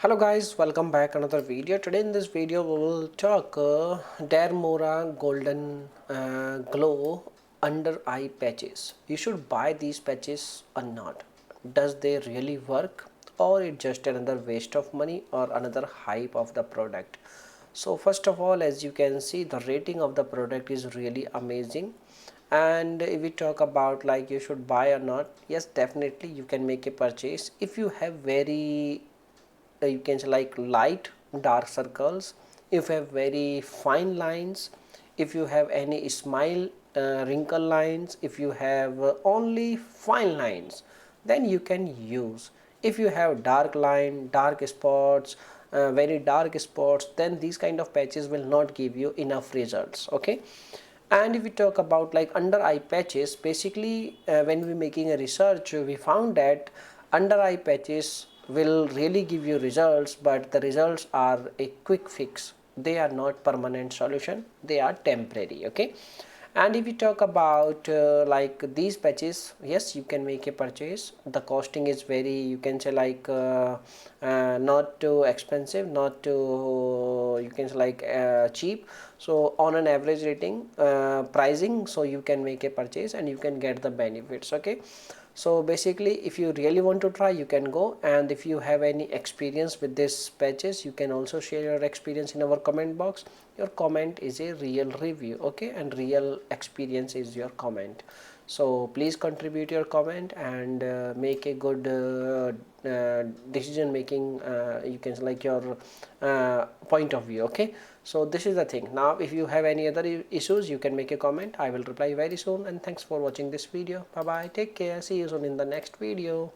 Hello guys, welcome back another video. Today in this video we will talk DERMORA golden glow under eye patches. You should buy these patches or not. Does they really work, or it just another waste of money or another hype of the product? So first of all, as you can see, the rating of the product is really amazing. And if we talk about like you should buy or not, yes, definitely you can make a purchase if you have very you can say like light dark circles, if you have very fine lines, if you have any smile wrinkle lines, if you have only fine lines, then you can use. If you have dark line, dark spots, very dark spots, then these kind of patches will not give you enough results. Okay. And if we talk about like under eye patches, basically when we making a research, we found that under eye patches will really give you results, but the results are a quick fix. They are not permanent solution, they are temporary. Okay. And if we talk about like these patches, yes, you can make a purchase. The costing is very, you can say like not too expensive, not too, you can say like cheap. So on an average rating pricing, so you can make a purchase and you can get the benefits. Okay. So basically if you really want to try, you can go, and if you have any experience with this patches, you can also share your experience in our comment box. Your comment is a real review, okay, and real experience is your comment. So please contribute your comment and make a good decision making, you can like your point of view. Okay, so this is the thing. Now if you have any other issues, you can make a comment. I will reply very soon, and thanks for watching this video. Bye bye, take care, see you soon in the next video.